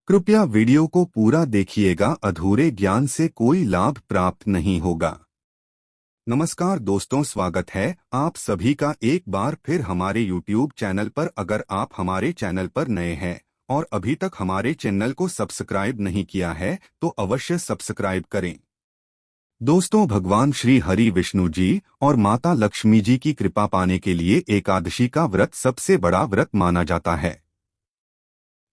कृपया वीडियो को पूरा देखिएगा, अधूरे ज्ञान से कोई लाभ प्राप्त नहीं होगा। नमस्कार दोस्तों, स्वागत है आप सभी का एक बार फिर हमारे YouTube चैनल पर। अगर आप हमारे चैनल पर नए हैं और अभी तक हमारे चैनल को सब्सक्राइब नहीं किया है तो अवश्य सब्सक्राइब करें। दोस्तों, भगवान श्री हरि विष्णु जी और माता लक्ष्मी जी की कृपा पाने के लिए एकादशी का व्रत सबसे बड़ा व्रत माना जाता है।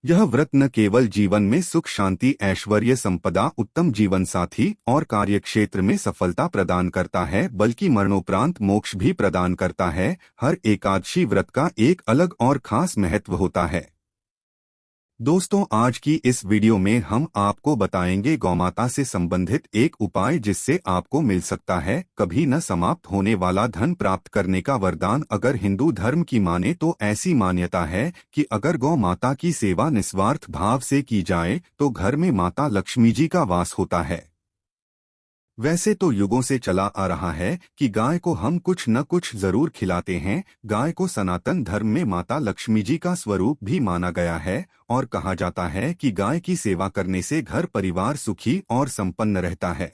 यह व्रत न केवल जीवन में सुख शांति ऐश्वर्य संपदा उत्तम जीवन साथी और कार्यक्षेत्र में सफलता प्रदान करता है, बल्कि मरणोपरांत मोक्ष भी प्रदान करता है। हर एकादशी व्रत का एक अलग और खास महत्व होता है। दोस्तों, आज की इस वीडियो में हम आपको बताएंगे गौमाता से संबंधित एक उपाय जिससे आपको मिल सकता है कभी न समाप्त होने वाला धन प्राप्त करने का वरदान। अगर हिंदू धर्म की माने तो ऐसी मान्यता है कि अगर गौ माता की सेवा निस्वार्थ भाव से की जाए तो घर में माता लक्ष्मी जी का वास होता है। वैसे तो युगों से चला आ रहा है कि गाय को हम कुछ न कुछ जरूर खिलाते हैं। गाय को सनातन धर्म में माता लक्ष्मी जी का स्वरूप भी माना गया है और कहा जाता है कि गाय की सेवा करने से घर परिवार सुखी और संपन्न रहता है।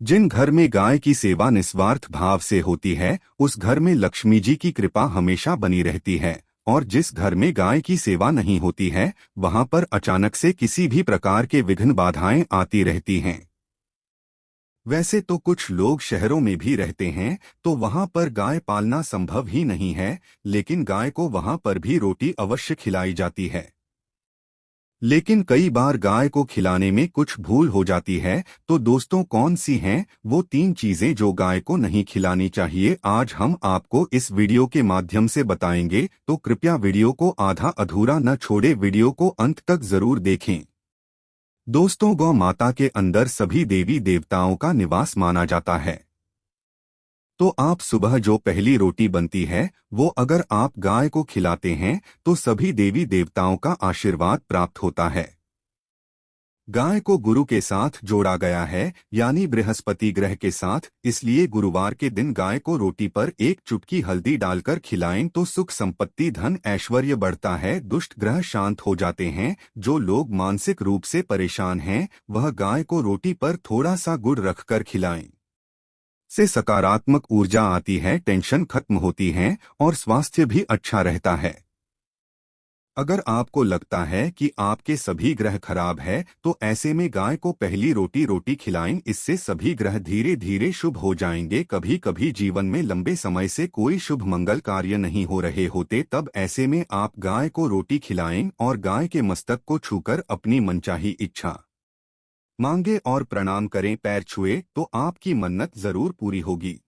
जिन घर में गाय की सेवा निस्वार्थ भाव से होती है उस घर में लक्ष्मी जी की कृपा हमेशा बनी रहती है, और जिस घर में गाय की सेवा नहीं होती है वहां पर अचानक से किसी भी प्रकार के विघ्न बाधाएं आती रहती हैं। वैसे तो कुछ लोग शहरों में भी रहते हैं तो वहां पर गाय पालना संभव ही नहीं है, लेकिन गाय को वहां पर भी रोटी अवश्य खिलाई जाती है। लेकिन कई बार गाय को खिलाने में कुछ भूल हो जाती है। तो दोस्तों, कौन सी हैं वो 3 चीजें जो गाय को नहीं खिलानी चाहिए, आज हम आपको इस वीडियो के माध्यम से बताएंगे। तो कृपया वीडियो को आधा अधूरा न छोड़े, वीडियो को अंत तक जरूर देखें। दोस्तों, गौ माता के अंदर सभी देवी देवताओं का निवास माना जाता है। तो आप सुबह जो पहली रोटी बनती है वो अगर आप गाय को खिलाते हैं तो सभी देवी देवताओं का आशीर्वाद प्राप्त होता है। गाय को गुरु के साथ जोड़ा गया है, यानी बृहस्पति ग्रह के साथ, इसलिए गुरुवार के दिन गाय को रोटी पर एक चुटकी हल्दी डालकर खिलाएं तो सुख संपत्ति धन ऐश्वर्य बढ़ता है, दुष्ट ग्रह शांत हो जाते हैं। जो लोग मानसिक रूप से परेशान हैं वह गाय को रोटी पर थोड़ा सा गुड़ रखकर खिलाएं। से सकारात्मक ऊर्जा आती है, टेंशन खत्म होती है और स्वास्थ्य भी अच्छा रहता है। अगर आपको लगता है कि आपके सभी ग्रह खराब है तो ऐसे में गाय को पहली रोटी खिलाएं, इससे सभी ग्रह धीरे धीरे शुभ हो जाएंगे। कभी कभी जीवन में लंबे समय से कोई शुभ मंगल कार्य नहीं हो रहे होते, तब ऐसे में आप गाय को रोटी खिलाएं और गाय के मस्तक को छूकर अपनी मनचाही इच्छा मांगे और प्रणाम करें। पैर छुए तो आपकी मन्नत जरूर पूरी होगी।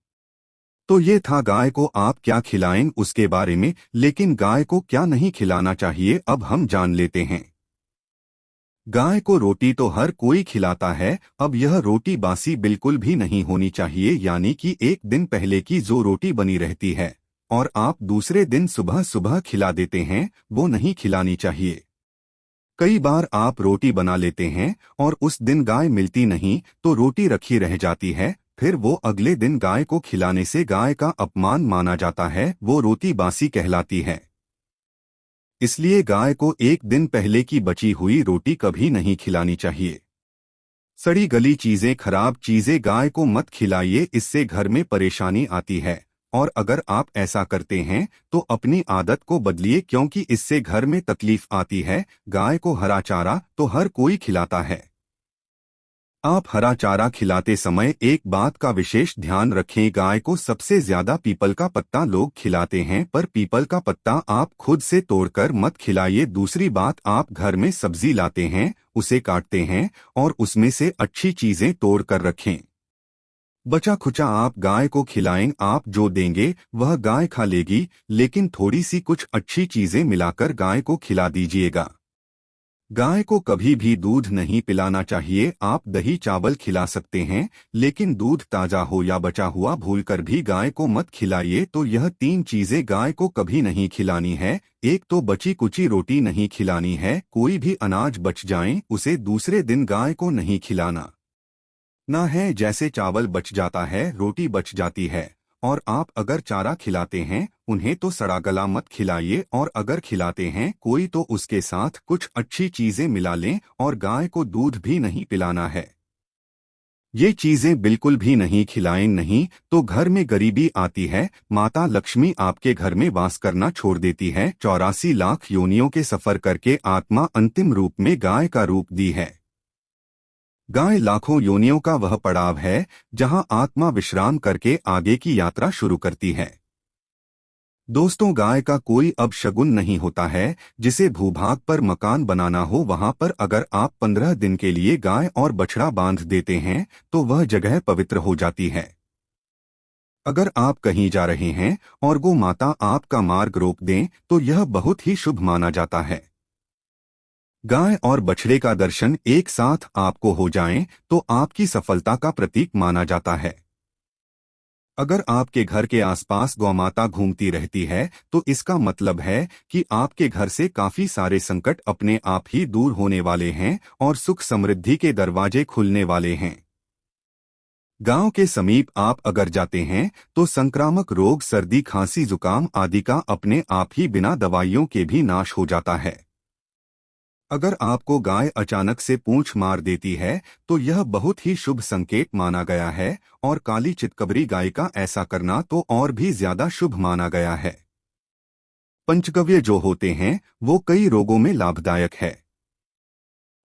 तो ये था गाय को आप क्या खिलाएं उसके बारे में, लेकिन गाय को क्या नहीं खिलाना चाहिए अब हम जान लेते हैं। गाय को रोटी तो हर कोई खिलाता है, अब यह रोटी बासी बिल्कुल भी नहीं होनी चाहिए, यानी कि एक दिन पहले की जो रोटी बनी रहती है और आप दूसरे दिन सुबह सुबह खिला देते हैं वो नहीं खिलानी चाहिए। कई बार आप रोटी बना लेते हैं और उस दिन गाय मिलती नहीं तो रोटी रखी रह जाती है, फिर वो अगले दिन गाय को खिलाने से गाय का अपमान माना जाता है, वो रोटी बासी कहलाती है। इसलिए गाय को एक दिन पहले की बची हुई रोटी कभी नहीं खिलानी चाहिए। सड़ी गली चीजें खराब चीजें गाय को मत खिलाइए, इससे घर में परेशानी आती है। और अगर आप ऐसा करते हैं तो अपनी आदत को बदलिए, क्योंकि इससे घर में तकलीफ आती है। गाय को हरा चारा तो हर कोई खिलाता है। आप हरा चारा खिलाते समय एक बात का विशेष ध्यान रखें, गाय को सबसे ज्यादा पीपल का पत्ता लोग खिलाते हैं, पर पीपल का पत्ता आप खुद से तोड़कर मत खिलाइए। दूसरी बात, आप घर में सब्जी लाते हैं, उसे काटते हैं और उसमें से अच्छी चीजें तोड़ कर रखें। बचा खुचा आप गाय को खिलाएं, आप जो देंगे वह गाय खा लेगी, लेकिन थोड़ी सी कुछ अच्छी चीजें मिलाकर गाय को खिला दीजिएगा। गाय को कभी भी दूध नहीं पिलाना चाहिए। आप दही चावल खिला सकते हैं, लेकिन दूध ताजा हो या बचा हुआ भूलकर भी गाय को मत खिलाइए। तो यह 3 चीजें गाय को कभी नहीं खिलानी है। एक तो बची कुची रोटी नहीं खिलानी है, कोई भी अनाज बच जाए उसे दूसरे दिन गाय को नहीं खिलाना ना है। जैसे चावल बच जाता है, रोटी बच जाती है और आप अगर चारा खिलाते हैं उन्हें तो सड़ा गला मत खिलाइए, और अगर खिलाते हैं कोई तो उसके साथ कुछ अच्छी चीजें मिला लें, और गाय को दूध भी नहीं पिलाना है। ये चीजें बिल्कुल भी नहीं खिलाएं, नहीं तो घर में गरीबी आती है, माता लक्ष्मी आपके घर में वास करना छोड़ देती है। 84 लाख योनियों के सफर करके आत्मा अंतिम रूप में गाय का रूप दी है। गाय लाखों योनियों का वह पड़ाव है जहां आत्मा विश्राम करके आगे की यात्रा शुरू करती है। दोस्तों, गाय का कोई अब शगुन नहीं होता है। जिसे भूभाग पर मकान बनाना हो वहां पर अगर आप 15 दिन के लिए गाय और बछड़ा बांध देते हैं तो वह जगह पवित्र हो जाती है। अगर आप कहीं जा रहे हैं और गौ माता आपका मार्ग रोक दें तो यह बहुत ही शुभ माना जाता है। गाय और बछड़े का दर्शन एक साथ आपको हो जाएं तो आपकी सफलता का प्रतीक माना जाता है। अगर आपके घर के आसपास गौमाता घूमती रहती है तो इसका मतलब है कि आपके घर से काफी सारे संकट अपने आप ही दूर होने वाले हैं और सुख समृद्धि के दरवाजे खुलने वाले हैं। गांव के समीप आप अगर जाते हैं तो संक्रामक रोग, सर्दी, खांसी, जुकाम आदि का अपने आप ही बिना दवाइयों के भी नाश हो जाता है। अगर आपको गाय अचानक से पूंछ मार देती है तो यह बहुत ही शुभ संकेत माना गया है, और काली चितकबरी गाय का ऐसा करना तो और भी ज्यादा शुभ माना गया है। पंचगव्य जो होते हैं वो कई रोगों में लाभदायक है।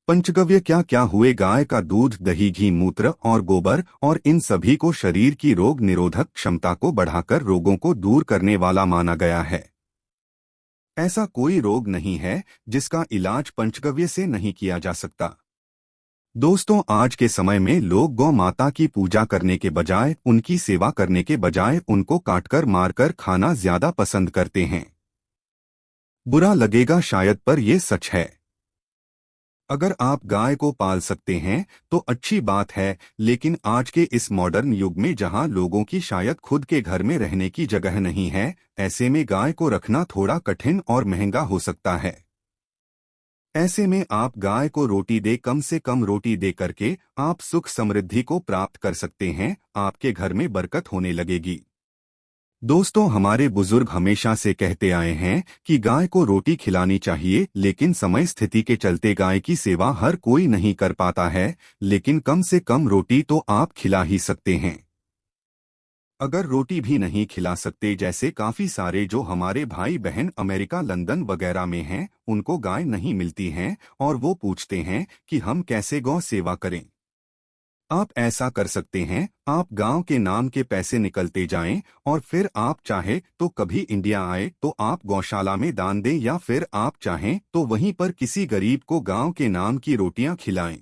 पंचगव्य क्या क्या हुए? गाय का दूध, दही, घी, मूत्र और गोबर, और इन सभी को शरीर की रोग निरोधक क्षमता को बढ़ाकर रोगों को दूर करने वाला माना गया है। ऐसा कोई रोग नहीं है जिसका इलाज पंचगव्य से नहीं किया जा सकता। दोस्तों, आज के समय में लोग गौ माता की पूजा करने के बजाय, उनकी सेवा करने के बजाय उनको काटकर मारकर खाना ज्यादा पसंद करते हैं। बुरा लगेगा शायद, पर यह सच है। अगर आप गाय को पाल सकते हैं तो अच्छी बात है, लेकिन आज के इस मॉडर्न युग में जहां लोगों की शायद खुद के घर में रहने की जगह नहीं है, ऐसे में गाय को रखना थोड़ा कठिन और महंगा हो सकता है। ऐसे में आप गाय को रोटी दे, कम से कम रोटी दे करके आप सुख समृद्धि को प्राप्त कर सकते हैं। आपके घर में बरकत होने लगेगी। दोस्तों, हमारे बुजुर्ग हमेशा से कहते आए हैं कि गाय को रोटी खिलानी चाहिए, लेकिन समय स्थिति के चलते गाय की सेवा हर कोई नहीं कर पाता है, लेकिन कम से कम रोटी तो आप खिला ही सकते हैं। अगर रोटी भी नहीं खिला सकते, जैसे काफी सारे जो हमारे भाई बहन अमेरिका, लंदन वगैरह में हैं, उनको गाय नहीं मिलती हैं और वो पूछते हैं कि हम कैसे गौ सेवा करें। आप ऐसा कर सकते हैं, आप गांव के नाम के पैसे निकलते जाएं और फिर आप चाहे तो कभी इंडिया आए तो आप गौशाला में दान दें, या फिर आप चाहें तो वहीं पर किसी गरीब को गांव के नाम की रोटियां खिलाएं।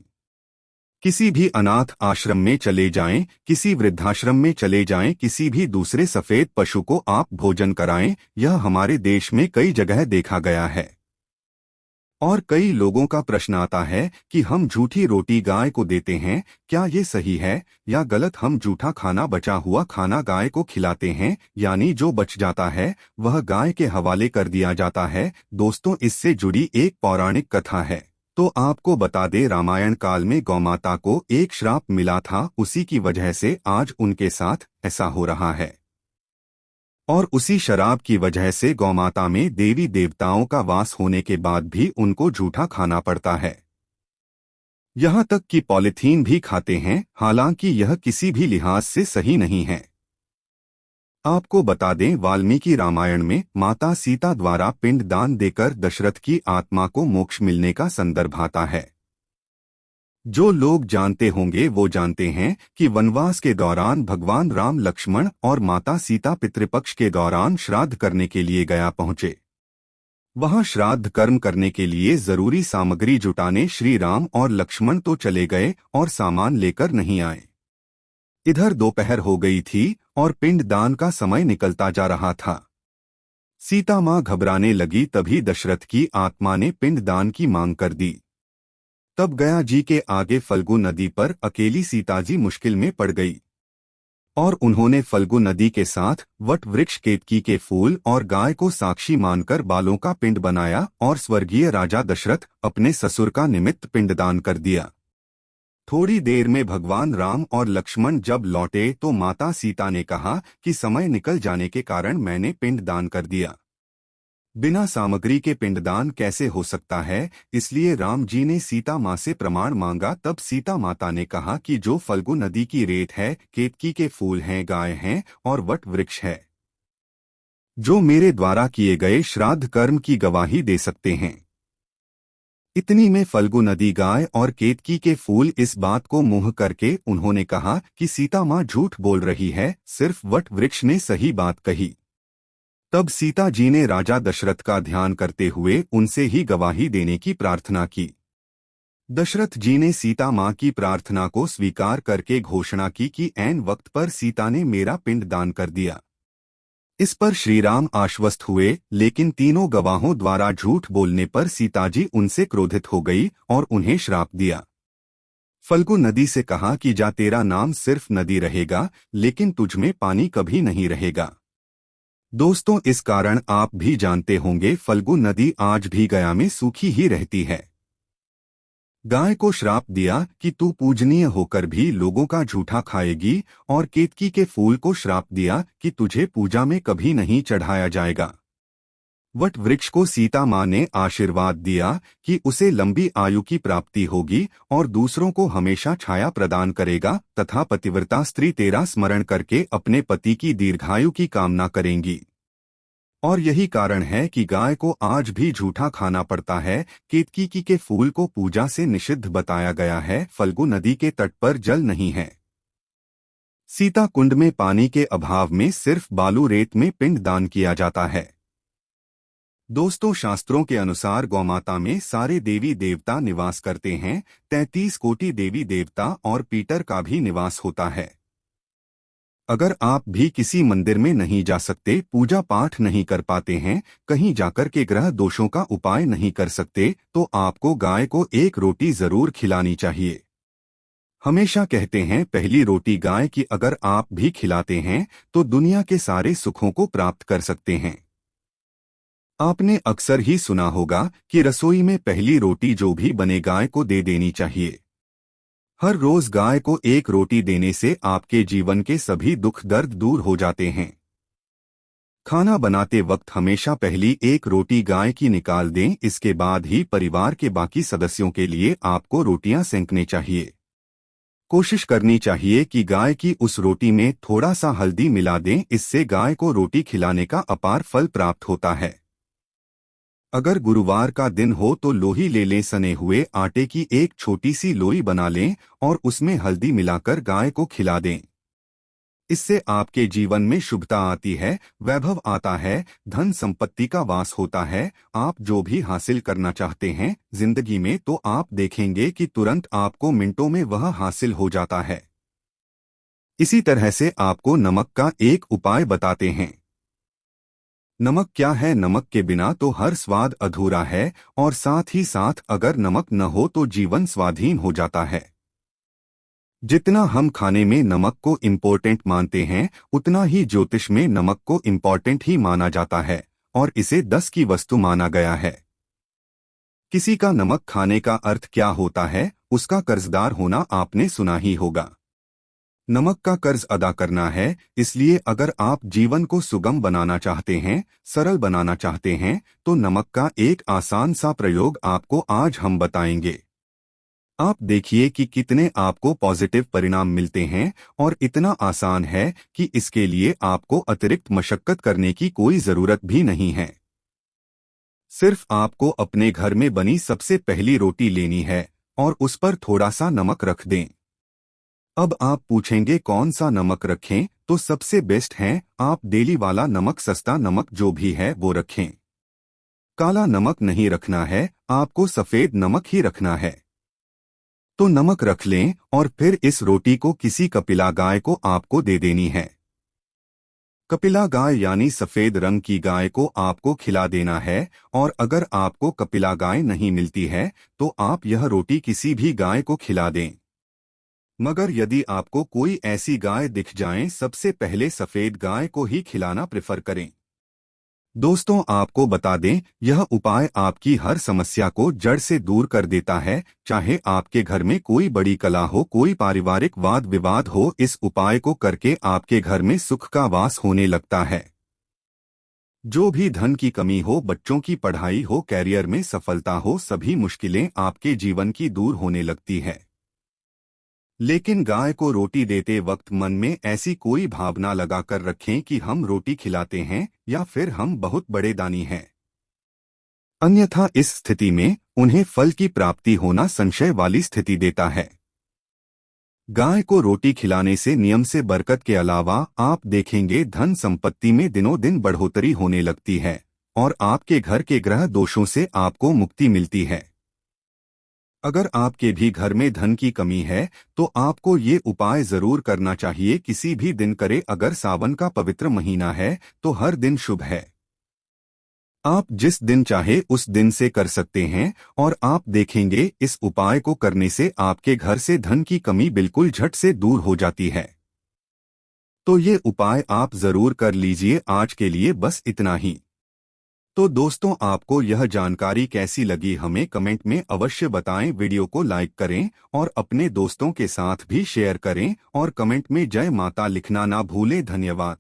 किसी भी अनाथ आश्रम में चले जाएं, किसी वृद्धाश्रम में चले जाएं, किसी भी दूसरे सफेद पशु को आप भोजन कराएं। यह हमारे देश में कई जगह देखा गया है। और कई लोगों का प्रश्न आता है कि हम झूठी रोटी गाय को देते हैं, क्या ये सही है या गलत? हम झूठा खाना, बचा हुआ खाना गाय को खिलाते हैं, यानी जो बच जाता है वह गाय के हवाले कर दिया जाता है। दोस्तों, इससे जुड़ी एक पौराणिक कथा है, तो आपको बता दे। रामायण काल में गौमाता को एक श्राप मिला था, उसी की वजह से आज उनके साथ ऐसा हो रहा है। और उसी शराब की वजह से गौमाता में देवी देवताओं का वास होने के बाद भी उनको झूठा खाना पड़ता है। यहाँ तक कि पॉलिथीन भी खाते हैं, हालांकि यह किसी भी लिहाज से सही नहीं है। आपको बता दें, वाल्मीकि रामायण में माता सीता द्वारा पिंड दान देकर दशरथ की आत्मा को मोक्ष मिलने का संदर्भ आता है। जो लोग जानते होंगे वो जानते हैं कि वनवास के दौरान भगवान राम, लक्ष्मण और माता सीता पितृपक्ष के दौरान श्राद्ध करने के लिए गया पहुंचे। वहां श्राद्ध कर्म करने के लिए जरूरी सामग्री जुटाने श्री राम और लक्ष्मण तो चले गए और सामान लेकर नहीं आए। इधर दोपहर हो गई थी और पिंड दान का समय निकलता जा रहा था। सीता मां घबराने लगी, तभी दशरथ की आत्मा ने पिंड दान की मांग कर दी। तब गया जी के आगे फल्गु नदी पर अकेली सीताजी मुश्किल में पड़ गई और उन्होंने फल्गु नदी के साथ वट वृक्ष, केतकी के फूल और गाय को साक्षी मानकर बालों का पिंड बनाया और स्वर्गीय राजा दशरथ अपने ससुर का निमित्त पिंडदान कर दिया। थोड़ी देर में भगवान राम और लक्ष्मण जब लौटे तो माता सीता ने कहा कि समय निकल जाने के कारण मैंने पिंडदान कर दिया। बिना सामग्री के पिंडदान कैसे हो सकता है, इसलिए राम जी ने सीता माँ से प्रमाण मांगा। तब सीता माता ने कहा कि जो फल्गु नदी की रेत है, केतकी के फूल हैं, गाय हैं और वट वृक्ष है, जो मेरे द्वारा किए गए श्राद्ध कर्म की गवाही दे सकते हैं। इतनी में फल्गु नदी, गाय और केतकी के फूल इस बात को मुँह करके उन्होंने कहा कि सीता माँ झूठ बोल रही है, सिर्फ वट वृक्ष ने सही बात कही। तब सीता जी ने राजा दशरथ का ध्यान करते हुए उनसे ही गवाही देने की प्रार्थना की। दशरथ जी ने सीता माँ की प्रार्थना को स्वीकार करके घोषणा की कि ऐन वक्त पर सीता ने मेरा पिंड दान कर दिया। इस पर श्रीराम आश्वस्त हुए, लेकिन तीनों गवाहों द्वारा झूठ बोलने पर सीता जी उनसे क्रोधित हो गई और उन्हें श्राप दिया। फल्गु नदी से कहा कि जा, तेरा नाम सिर्फ नदी रहेगा, लेकिन तुझमें पानी कभी नहीं रहेगा। दोस्तों, इस कारण आप भी जानते होंगे फल्गु नदी आज भी गया में सूखी ही रहती है। गाय को श्राप दिया कि तू पूजनीय होकर भी लोगों का झूठा खाएगी, और केतकी के फूल को श्राप दिया कि तुझे पूजा में कभी नहीं चढ़ाया जाएगा। वट वृक्ष को सीता माँ ने आशीर्वाद दिया कि उसे लंबी आयु की प्राप्ति होगी और दूसरों को हमेशा छाया प्रदान करेगा, तथा पतिव्रता स्त्री तेरा स्मरण करके अपने पति की दीर्घायु की कामना करेंगी। और यही कारण है कि गाय को आज भी झूठा खाना पड़ता है। केतकी के फूल को पूजा से निषिद्ध बताया गया है। फल्गु नदी के तट पर जल नहीं है। सीता कुंड में पानी के अभाव में सिर्फ बालू रेत में पिंड दान किया जाता है। दोस्तों, शास्त्रों के अनुसार गौमाता में सारे देवी देवता निवास करते हैं। 33 कोटि देवी देवता और पीटर का भी निवास होता है। अगर आप भी किसी मंदिर में नहीं जा सकते, पूजा पाठ नहीं कर पाते हैं, कहीं जाकर के ग्रह दोषों का उपाय नहीं कर सकते, तो आपको गाय को एक रोटी जरूर खिलानी चाहिए। हमेशा कहते हैं पहली रोटी गाय की अगर आप भी खिलाते हैं तो दुनिया के सारे सुखों को प्राप्त कर सकते हैं। आपने अक्सर ही सुना होगा कि रसोई में पहली रोटी जो भी बने गाय को दे देनी चाहिए। हर रोज गाय को एक रोटी देने से आपके जीवन के सभी दुख दर्द दूर हो जाते हैं। खाना बनाते वक्त हमेशा पहली एक रोटी गाय की निकाल दें, इसके बाद ही परिवार के बाकी सदस्यों के लिए आपको रोटियां सेंकने चाहिए। कोशिश करनी चाहिए कि गाय की उस रोटी में थोड़ा सा हल्दी मिला दें, इससे गाय को रोटी खिलाने का अपार फल प्राप्त होता है। अगर गुरुवार का दिन हो तो लोही ले लें, सने हुए आटे की एक छोटी सी लोई बना लें और उसमें हल्दी मिलाकर गाय को खिला दें। इससे आपके जीवन में शुभता आती है, वैभव आता है, धन संपत्ति का वास होता है। आप जो भी हासिल करना चाहते हैं जिंदगी में, तो आप देखेंगे कि तुरंत आपको मिनटों में वह हासिल हो जाता है। इसी तरह से आपको नमक का एक उपाय बताते हैं। नमक क्या है? नमक के बिना तो हर स्वाद अधूरा है, और साथ ही साथ अगर नमक न हो तो जीवन स्वाधीन हो जाता है। जितना हम खाने में नमक को इम्पोर्टेंट मानते हैं, उतना ही ज्योतिष में नमक को इम्पोर्टेंट ही माना जाता है, और इसे 10 की वस्तु माना गया है। किसी का नमक खाने का अर्थ क्या होता है? उसका कर्जदार होना आपने सुना ही होगा। नमक का कर्ज अदा करना है, इसलिए अगर आप जीवन को सुगम बनाना चाहते हैं, सरल बनाना चाहते हैं, तो नमक का एक आसान सा प्रयोग आपको आज हम बताएंगे। आप देखिए कि कितने आपको पॉजिटिव परिणाम मिलते हैं, और इतना आसान है कि इसके लिए आपको अतिरिक्त मशक्कत करने की कोई जरूरत भी नहीं है। सिर्फ आपको अपने घर में बनी सबसे पहली रोटी लेनी है और उस पर थोड़ा सा नमक रख दें। अब आप पूछेंगे कौन सा नमक रखें? तो सबसे बेस्ट है आप डेली वाला नमक, सस्ता नमक जो भी है वो रखें। काला नमक नहीं रखना है, आपको सफेद नमक ही रखना है। तो नमक रख लें और फिर इस रोटी को किसी कपिला गाय को आपको दे देनी है। कपिला गाय यानी सफेद रंग की गाय को आपको खिला देना है, और अगर आपको कपिला गाय नहीं मिलती है तो आप यह रोटी किसी भी गाय को खिला दें। मगर यदि आपको कोई ऐसी गाय दिख जाए, सबसे पहले सफेद गाय को ही खिलाना प्रेफर करें। दोस्तों आपको बता दें, यह उपाय आपकी हर समस्या को जड़ से दूर कर देता है। चाहे आपके घर में कोई बड़ी कला हो, कोई पारिवारिक वाद विवाद हो, इस उपाय को करके आपके घर में सुख का वास होने लगता है। जो भी धन की कमी हो, बच्चों की पढ़ाई हो, कैरियर में सफलता हो, सभी मुश्किलें आपके जीवन की दूर होने लगती है। लेकिन गाय को रोटी देते वक्त मन में ऐसी कोई भावना लगाकर रखें कि हम रोटी खिलाते हैं या फिर हम बहुत बड़े दानी हैं। अन्यथा इस स्थिति में उन्हें फल की प्राप्ति होना संशय वाली स्थिति देता है। गाय को रोटी खिलाने से नियम से बरकत के अलावा आप देखेंगे धन संपत्ति में दिनों दिन बढ़ोतरी होने लगती है और आपके घर के ग्रह दोषों से आपको मुक्ति मिलती है। अगर आपके भी घर में धन की कमी है तो आपको ये उपाय जरूर करना चाहिए, किसी भी दिन करे। अगर सावन का पवित्र महीना है तो हर दिन शुभ है। आप जिस दिन चाहे उस दिन से कर सकते हैं और आप देखेंगे इस उपाय को करने से आपके घर से धन की कमी बिल्कुल झट से दूर हो जाती है। तो ये उपाय आप जरूर कर लीजिए। आज के लिए बस इतना ही। तो दोस्तों आपको यह जानकारी कैसी लगी हमें कमेंट में अवश्य बताएं। वीडियो को लाइक करें और अपने दोस्तों के साथ भी शेयर करें और कमेंट में जय माता लिखना ना भूलें। धन्यवाद।